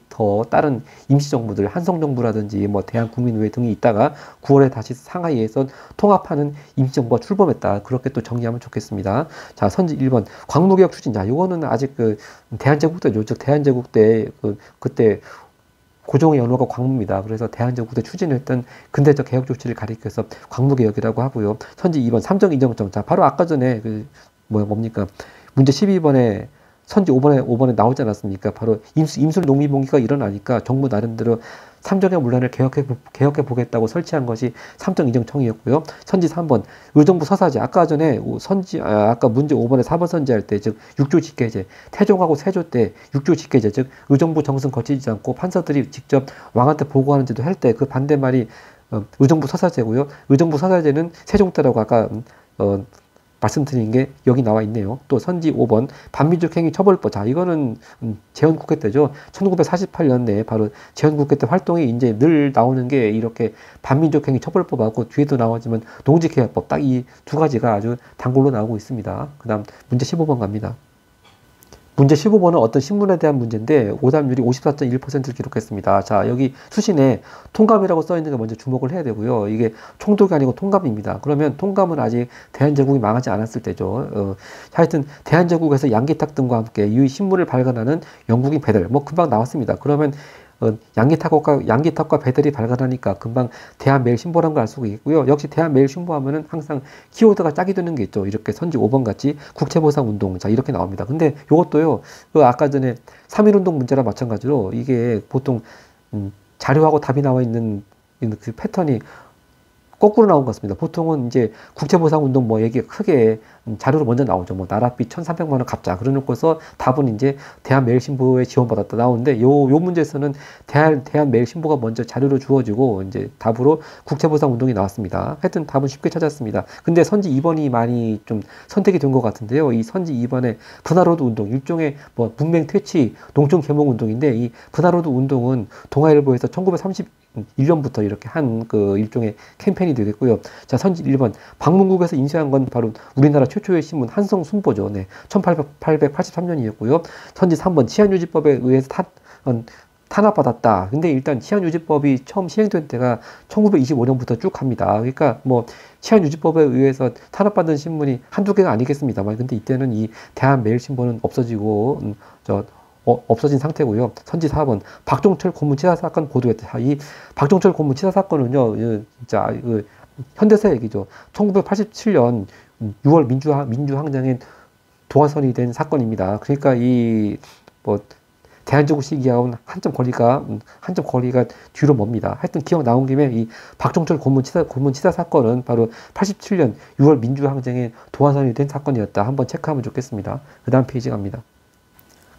더 다른 임시정부들 한성정부라든지 뭐 대한국민의회 등이 있다가 9월에 다시 상하이에서 통합하는 임시정부가 출범했다. 그렇게 또 정리하면 좋겠습니다. 자, 선지 1번 광무개혁 추진. 자, 이거는 아직 대한제국 때죠. 즉 대한제국 때 그때 고종의 연호가 광무입니다. 그래서 대한제국 때 추진했던 근대적 개혁 조치를 가리켜서 광무개혁이라고 하고요. 선지 2번 삼정인정정. 자, 바로 아까 전에 뭡니까? 문제 12번에 선지 5번에 나오지 않았습니까? 바로 임술 농민봉기가 일어나니까 정부 나름대로 삼정의 문란을 개혁해 보겠다고 설치한 것이 삼정인정청이었고요. 선지 3번 의정부 서사제. 아까 전에 아까 문제 5번에 4번 선지할 때 즉 육조 직계제 태종하고 세조 때 육조 직계제 즉 의정부 정승 거치지 않고 판서들이 직접 왕한테 보고하는 제도 할 때 그 반대말이 의정부 서사제고요. 의정부 서사제는 세종 때라고 아까 말씀드린 게 여기 나와 있네요. 또 선지 5번 반민족행위 처벌법. 자, 이거는 제헌국회 때죠. 1948년에 바로 제헌국회 때 활동이 이제 늘 나오는 게 이렇게 반민족행위 처벌법하고 뒤에도 나오지만 농지개혁법 딱 이 두 가지가 아주 단골로 나오고 있습니다. 그다음 문제 15번 갑니다. 문제 15번은 어떤 신문에 대한 문제인데 오답률이 54.1%를 기록했습니다. 자, 여기 수신에 통감이라고 써 있는 게 먼저 주목을 해야 되고요. 이게 총독이 아니고 통감입니다. 그러면 통감은 아직 대한제국이 망하지 않았을 때죠. 하여튼 대한제국에서 양기탁 등과 함께 이 신문을 발간하는 영국인 배들 뭐 금방 나왔습니다. 그러면 양기탁과 배들이 발간하니까 금방 대한매일신보라는 걸 알 수가 있고요. 역시 대한매일신보하면은 항상 키워드가 짝이 드는 게 있죠. 이렇게 선지 5번 같이 국채보상운동. 자, 이렇게 나옵니다. 근데 요것도요, 아까 전에 3.1운동 문제랑 마찬가지로 이게 보통, 자료하고 답이 나와 있는 그 패턴이 거꾸로 나온 것 같습니다. 보통은 이제 국채보상운동 뭐 얘기 크게 자료로 먼저 나오죠. 뭐 나랏빚 1,300만 원 갚자. 그래 놓고서 답은 이제 대한매일신보에 지원받았다 나오는데 요 문제에서는 대한매일신보가 먼저 자료로 주어지고 이제 답으로 국채보상운동이 나왔습니다. 하여튼 답은 쉽게 찾았습니다. 근데 선지 2번이 많이 좀 선택이 된 것 같은데요. 이 선지 2번에 분하로드 운동, 일종의 뭐 문맹 퇴치, 농촌 계몽 운동인데 이 분하로드 운동은 동아일보에서 1931년부터 이렇게 한 일종의 캠페인이 되겠고요. 자, 선지 1번 방문국에서 인쇄한 건 바로 우리나라 최초의 신문 한성순보죠. 네, 1883년이었고요. 선지 3번 치안유지법에 의해서 탄압받았다. 근데 일단 치안유지법이 처음 시행된 때가 1925년부터 쭉 갑니다. 그러니까 뭐 치안유지법에 의해서 탄압받은 신문이 한두 개가 아니겠습니다만, 근데 이때는 이 대한매일신보는 없어지고 없어진 상태고요. 선지 4번 박종철 고문치사 사건 보도했다. 이 박종철 고문치사 사건은요, 진짜 현대사 얘기죠. 1987년 6월 민주항쟁에 도화선이 된 사건입니다. 그러니까 대한제국 시기하고는 한점 거리가 뒤로 멉니다. 하여튼 기억 나온 김에 이 박종철 고문치사 사건은 바로 87년 6월 민주항쟁에 도화선이 된 사건이었다. 한번 체크하면 좋겠습니다. 그 다음 페이지 갑니다.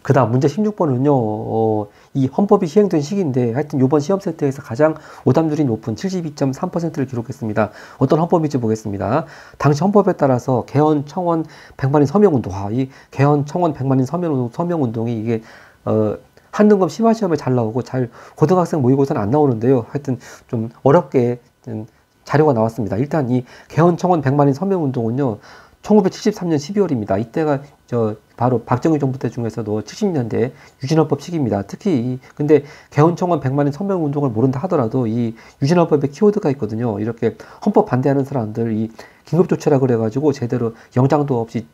그 다음 문제 16번은요, 이 헌법이 시행된 시기인데, 하여튼 이번 시험 세트에서 가장 오답률이 높은 72.3%를 기록했습니다. 어떤 헌법인지 보겠습니다. 당시 헌법에 따라서 개헌, 청원, 100만인 서명운동, 이 개헌, 청원, 100만인 서명운동이 이게, 한등급 심화시험에 잘 나오고, 고등학생 모의고사는 안 나오는데요. 하여튼 좀 어렵게 자료가 나왔습니다. 일단 이 개헌, 청원, 100만인 서명운동은요, 1973년 12월입니다. 이때가 바로 박정희 정부 때 중에서도 70년대 유신헌법 시기입니다. 특히 근데 개헌청원 100만인 서명 운동을 모른다 하더라도 이 유신헌법에 키워드가 있거든요. 이렇게 헌법 반대하는 사람들 이 긴급조치라 그래가지고 제대로 영장도 없이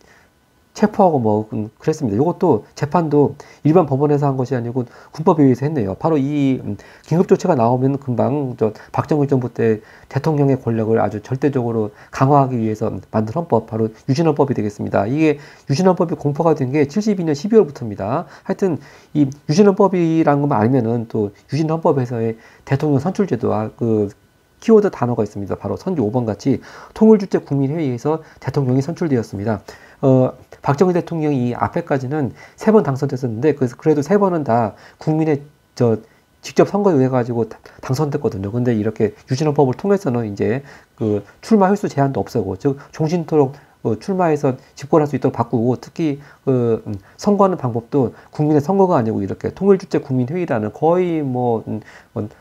체포하고 뭐 그랬습니다. 이것도 재판도 일반 법원에서 한 것이 아니고 군법에 의해서 했네요. 바로 이 긴급조치가 나오면 금방 저 박정희 정부 때 대통령의 권력을 아주 절대적으로 강화하기 위해서 만든 헌법, 바로 유신헌법이 되겠습니다. 이게 유신헌법이 공포가 된 게 72년 12월부터입니다. 하여튼 이 유신헌법이라는 것만 알면은 또 유신헌법에서의 대통령 선출제도와 그 키워드 단어가 있습니다. 바로 선지 5번 같이 통일주체 국민회의에서 대통령이 선출되었습니다. 박정희 대통령이 이 앞에까지는 3번 당선됐었는데, 그래도 3번은 다 국민의 직접 선거에 의해 가지고 당선됐거든요. 근데 이렇게 유신헌법을 통해서는 이제 그 출마 횟수 제한도 없애고, 즉 종신토록 출마해서 집권할 수 있도록 바꾸고, 특히 선거하는 방법도 국민의 선거가 아니고 이렇게 통일주체 국민회의라는 거의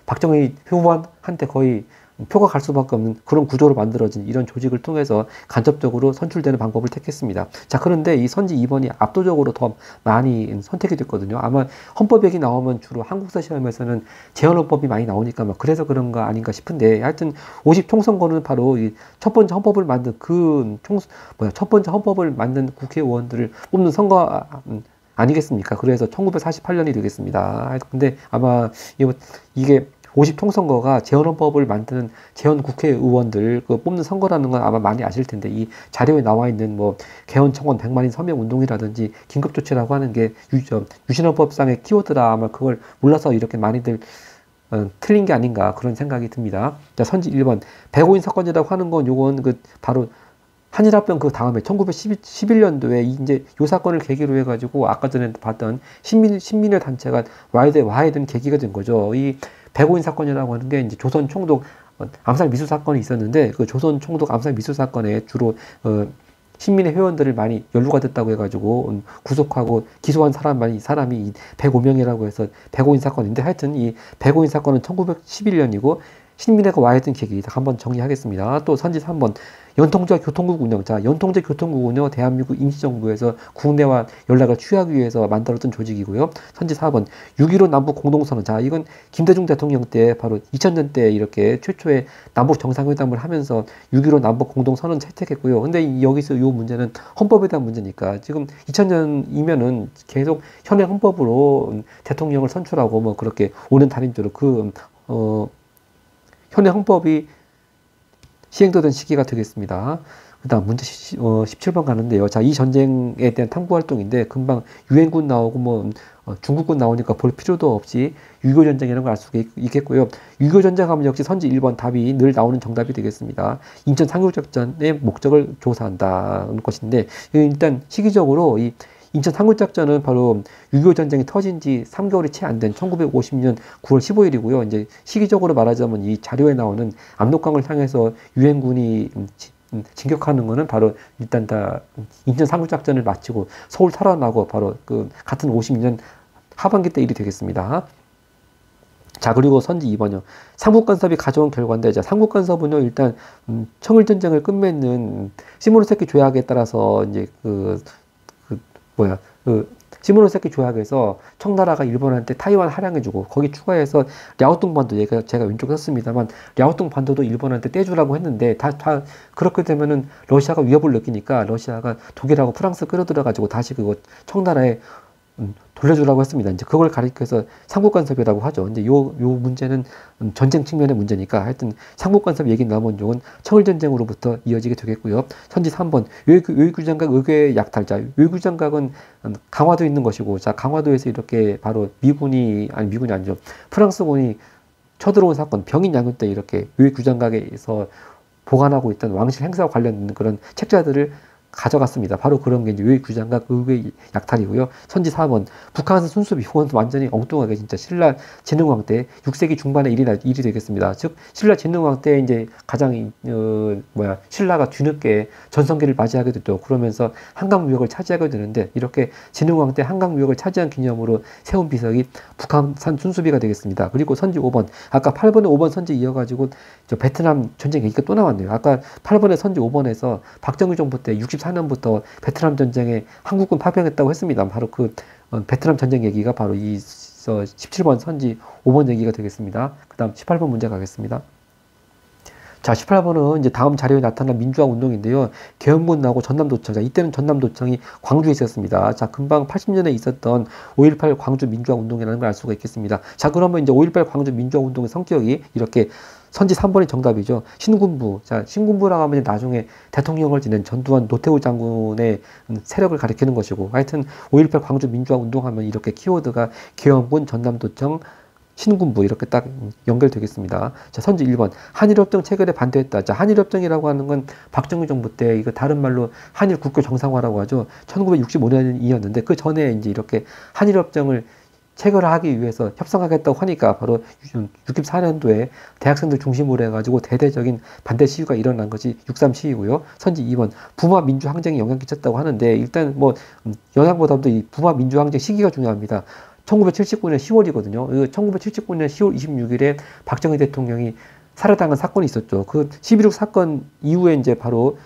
박정희 후보한테 거의 표가 갈 수밖에 없는 그런 구조로 만들어진 이런 조직을 통해서 간접적으로 선출되는 방법을 택했습니다. 자, 그런데 이 선지 2번이 압도적으로 더 많이 선택이 됐거든요. 아마 헌법 얘기 나오면 주로 한국사 시험에서는 재헌헌법이 많이 나오니까 그래서 그런가 아닌가 싶은데, 하여튼 50 총선거는 바로 이 첫 번째 헌법을 만든 첫 번째 헌법을 만든 국회의원들을 뽑는 선거 아니겠습니까? 그래서 1948년이 되겠습니다. 근데 아마 이게 50 총선거가 재헌헌법을 만드는 재헌 국회의원들 뽑는 선거라는 건 아마 많이 아실 텐데, 이 자료에 나와 있는 개헌청원 100만인 서명 운동이라든지 긴급조치라고 하는 게 유신헌법상의 키워드라 아마 그걸 몰라서 이렇게 많이들 틀린 게 아닌가 그런 생각이 듭니다. 자, 선지 1번 105인 사건이라고 하는 건 요건 바로 한일합병 그 다음에 1911년도에 이제 요 사건을 계기로 해가지고 아까 전에 봤던 신민의 단체가 와야 된 계기가 된 거죠. 이 105인 사건이라고 하는 게 이제 조선 총독 암살 미수 사건이 있었는데, 그 조선 총독 암살 미수 사건에 주로 신민의 회원들을 많이 연루가 됐다고 해가지고 구속하고 기소한 사람이 105명이라고 해서 105인 사건인데, 하여튼 이 105인 사건은 1911년이고 신민회가 와야 했던 계기 한번 정리하겠습니다. 또 선지 3번 연통제 교통국 운영. 자, 연통제 교통국 운영 대한민국 임시정부에서 국내와 연락을 취하기 위해서 만들었던 조직이고요. 선지 4번 6.15 남북 공동선언. 자, 이건 김대중 대통령 때 바로 2000년 때 이렇게 최초의 남북 정상회담을 하면서 6.15 남북 공동선언 채택했고요. 근데 여기서 이 문제는 헌법에 대한 문제니까 지금 2000년이면은 계속 현행 헌법으로 대통령을 선출하고 그렇게 오는 단임대로 현행 헌법이 시행되던 시기가 되겠습니다. 그 다음 문제 17번 가는데요. 자, 이 전쟁에 대한 탐구 활동인데, 금방 유엔군 나오고 중국군 나오니까 볼 필요도 없이 6.25 전쟁이라는 걸 알 수가 있겠고요. 6.25 전쟁 하면 역시 선지 1번 답이 늘 나오는 정답이 되겠습니다. 인천 상륙작전의 목적을 조사한다는 것인데, 일단 시기적으로 이 인천 상륙작전은 바로 6.25 전쟁이 터진 지 3개월이 채 안 된 1950년 9월 15일이고요. 이제 시기적으로 말하자면 이 자료에 나오는 압록강을 향해서 유엔군이 진격하는 거는 바로 일단 다 인천 상륙작전을 마치고 서울 탈환하고 바로 같은 50년 하반기 때 일이 되겠습니다. 자, 그리고 선지 2번요. 삼국간섭이 가져온 결과인데, 자, 삼국간섭은요, 일단 청일전쟁을 끝맺는 시모노세키 조약에 따라서 이제 시모노세키 조약에서 청나라가 일본한테 타이완 할양해주고, 거기 추가해서 랴오뚱 반도, 제가 왼쪽에 썼습니다만 랴오뚱 반도도 일본한테 떼주라고 했는데, 다 그렇게 되면은 러시아가 위협을 느끼니까 러시아가 독일하고 프랑스 끌어들여가지고 다시 그거 청나라에 돌려주라고 했습니다. 이제 그걸 가리켜서 삼국간섭이라고 하죠. 근데 요 문제는 전쟁 측면의 문제니까, 하여튼 삼국간섭 얘기 나오면 요건 청일전쟁으로부터 이어지게 되겠고요. 선지 3번 요익규장각 의궤 약탈. 자, 요익규장각은 강화도에 있는 것이고, 자, 강화도에서 이렇게 바로 미군이 아니죠, 프랑스군이 쳐들어온 사건, 병인 양요 때 이렇게 요익규장각에서 보관하고 있던 왕실 행사와 관련된 그런 책자들을 가져갔습니다. 바로 그런 게 이제 요익규장각 의궤 약탈이고요. 선지 4번 북한산 순수비. 이건 완전히 엉뚱하게 진짜 신라 진흥왕 때 6세기 중반의 일이 되겠습니다. 즉 신라 진흥왕 때 이제 가장 신라가 뒤늦게 전성기를 맞이하게 됐죠. 그러면서 한강무역을 차지하게 되는데, 이렇게 진흥왕 때 한강무역을 차지한 기념으로 세운 비석이 북한산 순수비가 되겠습니다. 그리고 선지 5번, 아까 8번에 5번 선지 이어가지고 베트남 전쟁 얘기가 또 나왔네요. 아까 8번에 선지 5번에서 박정희 정부 때 60 64년부터 베트남 전쟁에 한국군 파병했다고 했습니다. 바로 그 베트남 전쟁 얘기가 바로 이 17번 선지 5번 얘기가 되겠습니다. 그 다음 18번 문제 가겠습니다. 자, 18번은 이제 다음 자료에 나타난 민주화 운동인데요. 계엄군 나오고 전남도청. 자, 이때는 전남도청이 광주에 있었습니다. 자, 금방 80년에 있었던 5.18 광주 민주화 운동이라는 걸 알 수가 있겠습니다. 자, 그러면 이제 5.18 광주 민주화 운동의 성격이 이렇게 선지 3번이 정답이죠. 신군부. 자, 신군부라고 하면 나중에 대통령을 지낸 전두환 노태우 장군의 세력을 가리키는 것이고, 하여튼 5.18 광주 민주화 운동하면 이렇게 키워드가 계엄군, 전남도청, 신군부 이렇게 딱 연결되겠습니다. 자, 선지 1번. 한일협정 체결에 반대했다. 자, 한일협정이라고 하는 건 박정희 정부 때 이거 다른 말로 한일 국교 정상화라고 하죠. 1965년이었는데 그 전에 이제 이렇게 한일협정을 체결하기 위해서 협상하겠다고 하니까 바로 64년도에 대학생들 중심으로 해가지고 대대적인 반대 시위가 일어난 것이 6.3 시위고요. 선지 2번. 부마 민주항쟁에 영향 끼쳤다고 하는데 일단 뭐 영향보다도 이 부마 민주항쟁 시기가 중요합니다. 1979년 10월이거든요. 1979년 10월 26일에 박정희 대통령이 살해당한 사건이 있었죠. 그 11.6 사건 이후에 이제 바로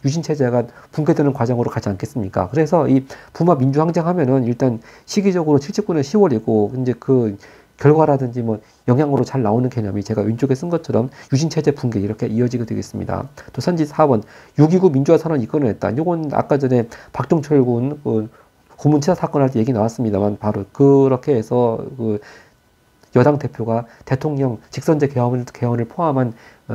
유신체제가 붕괴되는 과정으로 가지 않겠습니까? 그래서 이 부마 민주항쟁 하면은 일단 시기적으로 79년 10월이고 이제 그 결과라든지 뭐 영향으로 잘 나오는 개념이 제가 왼쪽에 쓴 것처럼 유신체제 붕괴 이렇게 이어지게 되겠습니다. 또 선지 4번 6.29 민주화 선언 이끌어냈다. 이건 아까 전에 박종철 군 고문치사 사건 할 때 얘기 나왔습니다만 바로 그렇게 해서 그 여당 대표가 대통령 직선제 개헌을 포함한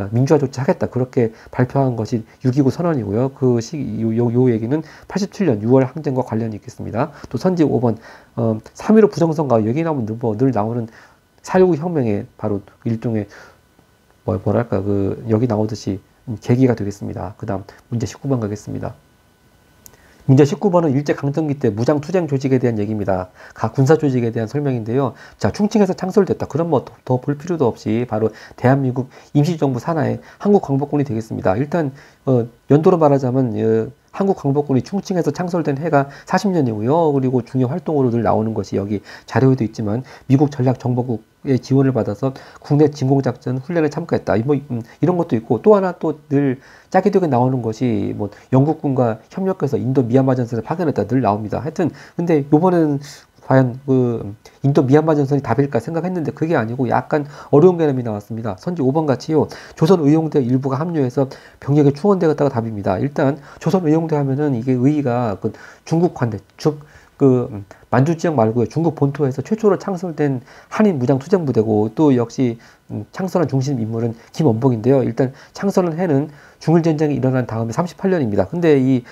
민주화 조치하겠다 그렇게 발표한 것이 6.29 선언이고요. 그 요 얘기는 87년 6월 항쟁과 관련이 있겠습니다. 또 선지 5번 3.15 부정선거 여기 나오면 늘 나오는 4.19 혁명의 바로 일종의 뭐랄까 그 여기 나오듯이 계기가 되겠습니다. 그 다음 문제 19번 가겠습니다. 문제 19번은 일제강점기 때 무장투쟁 조직에 대한 얘기입니다. 각 군사 조직에 대한 설명인데요. 자, 충칭에서 창설됐다. 그럼 뭐 더 볼 필요도 없이 바로 대한민국 임시정부 산하의 한국광복군이 되겠습니다. 일단 연도로 말하자면 한국광복군이 충칭에서 창설된 해가 40년이고요. 그리고 중요 활동으로 늘 나오는 것이 여기 자료에도 있지만 미국 전략정보국의 지원을 받아서 국내 진공작전 훈련에 참가했다. 뭐 이런 것도 있고 또 하나 또 늘 짜기되게 나오는 것이 뭐 영국군과 협력해서 인도 미얀마 전선에 파견했다. 늘 나옵니다. 하여튼 근데 요번에는 과연 그 인도 미얀마 전선이 답일까 생각했는데 그게 아니고 약간 어려운 개념이 나왔습니다. 선지 5번 같이요. 조선의용대 일부가 합류해서 병력에 충원되었다가 답입니다. 일단 조선의용대 하면은 이게 의의가 그 중국 관대 그 만주 지역 말고요. 중국 본토에서 최초로 창설된 한인 무장투쟁 부대고 또 역시 창설한 중심 인물은 김원봉인데요. 일단 창설한 해는 중일전쟁이 일어난 다음에 38년입니다. 근데 이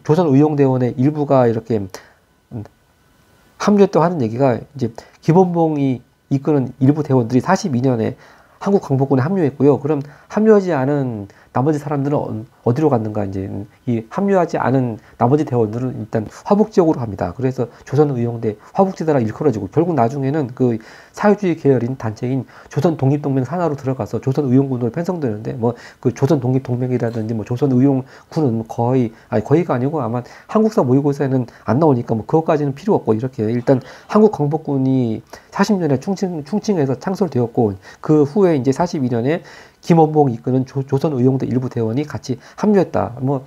조선의용대원의 일부가 이렇게 합류했다고 하는 얘기가 이제 김원봉이 이끄는 일부 대원들이 42년에 한국 광복군에 합류했고요. 그럼 합류하지 않은 나머지 사람들은 어디로 갔는가 이제 이 합류하지 않은 나머지 대원들은 일단 화북 지역으로 갑니다. 그래서 조선의용대 화북지대라 일컬어지고 결국 나중에는 그 사회주의 계열인 단체인 조선독립동맹 산하로 들어가서 조선의용군으로 편성되는데 뭐 그 조선독립동맹이라든지 뭐 조선의용군은 거의가 아니고 아마 한국사 모의고사에는 안 나오니까 뭐 그것까지는 필요 없고 이렇게 일단 한국광복군이 40년에 충칭에서 창설되었고 그 후에 이제 42년에 김원봉이 이끄는 조선의용대 일부 대원이 같이 합류했다. 뭐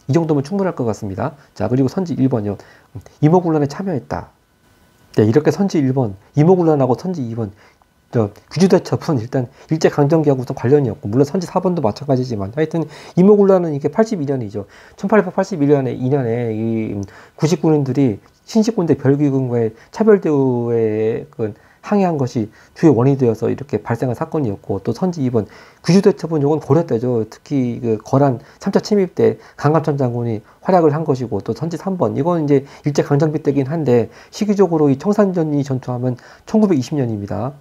이 정도면 충분할 것 같습니다. 자, 그리고 선지 1번이요. 임오군란에 참여했다. 네, 이렇게 선지 1번, 임오군란하고 선지 2번 규주대첩은 일단 일제강점기하고 우선 관련이 없고 물론 선지 4번도 마찬가지지만 하여튼 임오군란은 이게 82년이죠. 1881년에 이 99년들이 신식군대 별귀군과의 차별대우에 항의한 것이 주요 원인이 되어서 이렇게 발생한 사건이었고 또 선지 2번 규주대첩은 요건 고려 때죠. 특히 그 거란 3차 침입 때 강감찬 장군이 활약을 한 것이고 또 선지 3번 이건 이제 일제강점기 때긴 한데 시기적으로 이 청산전이 전투하면 1920년입니다.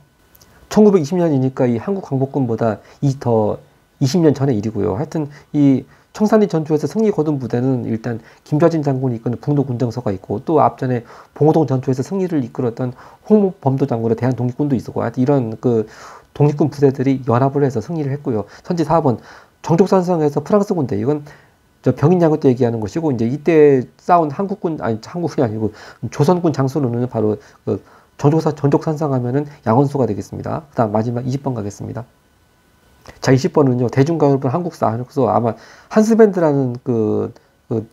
1920년이니까 이 한국광복군보다 더 20년 전의 일이고요. 하여튼 이 청산리 전투에서 승리 거둔 부대는 일단 김좌진 장군이 이끄는 북로군정서가 있고 또 앞전에 봉오동 전투에서 승리를 이끌었던 홍범도 장군의 대한독립군도 있었고 하여튼 이런 그 독립군 부대들이 연합을 해서 승리를 했고요. 선지 4번 정족산성에서 프랑스 군대 이건 병인야구 때 얘기하는 것이고 이제 이때 싸운 한국군이 아니고 조선군 장수로는 바로 그 정족산성 하면은 양원수가 되겠습니다. 그다음 마지막 20번 가겠습니다. 자, 20번은요, 대중가요분 한국사. 그래서 아마 한스밴드라는 그 그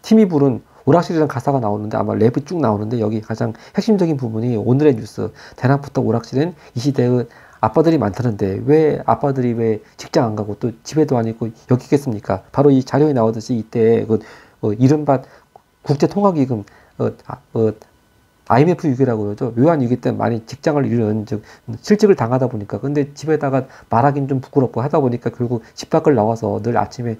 팀이 부른 오락실이라는 가사가 나오는데 아마 랩이 쭉 나오는데 여기 가장 핵심적인 부분이 오늘의 뉴스 대낮부터 오락실엔 이 시대의 아빠들이 많다는데 왜 아빠들이 왜 직장 안 가고 또 집에도 안 있고 여기 있겠습니까? 바로 이 자료에 나오듯이 이때 이른바 국제통화기금 IMF 위기라고 그러죠. 묘한 위기 때문에 많이 직장을 잃은 즉 실직을 당하다 보니까 근데 집에다가 말하긴 좀 부끄럽고 하다 보니까 결국 집 밖을 나와서 늘 아침에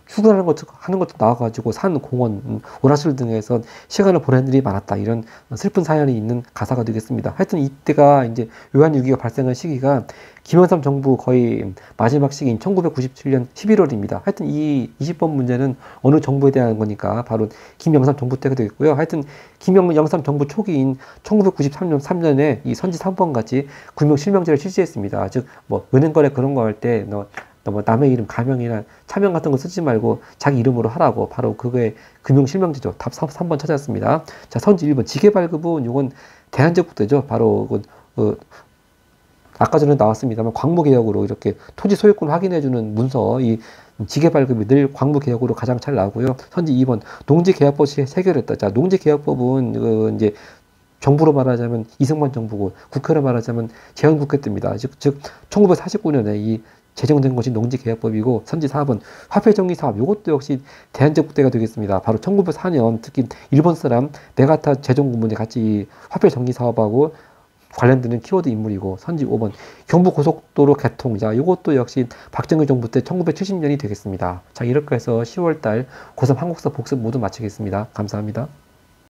출근하는 것 하는 것도 나와가지고 산 공원 오락실 등에서 시간을 보낸 일이 많았다 이런 슬픈 사연이 있는 가사가 되겠습니다. 하여튼 이때가 이제 외환위기가 발생한 시기가 김영삼 정부 거의 마지막 시기인 1997년 11월입니다. 하여튼 이 20번 문제는 어느 정부에 대한 거니까 바로 김영삼 정부 때가 되겠고요. 하여튼 김영삼 정부 초기인 1993년 3년에 이 선지 3번 같이 금융 실명제를 실시했습니다. 즉 뭐 은행거래 그런 거 할 때 뭐 남의 이름 가명이나 차명 같은 거 쓰지 말고 자기 이름으로 하라고 바로 그거의 금융실명제죠. 답 3번 찾았습니다. 자, 선지 1번 지게발급은 이건 대한제국대죠. 바로 아까 전에 나왔습니다만 광무개혁으로 이렇게 토지 소유권 확인해주는 문서 이 지게발급이 늘 광무개혁으로 가장 잘 나오고요. 선지 2번 농지개혁법이 체결했다. 자, 농지개혁법은 이제 정부로 말하자면 이승만 정부고 국회로 말하자면 재헌국회 때입니다. 즉 1949년에 이 제정된 것이 농지개혁법이고 선지 4번 화폐정리사업 이것도 역시 대한제국대가 되겠습니다. 바로 1904년 특히 일본 사람 네가타 재정고문이 같이 이 화폐정리사업하고 관련되는 키워드 인물이고 선지 5번 경부고속도로 개통 자 이것도 역시 박정희 정부 때 1970년이 되겠습니다. 자 이렇게 해서 10월달 고3 한국사 복습 모두 마치겠습니다. 감사합니다.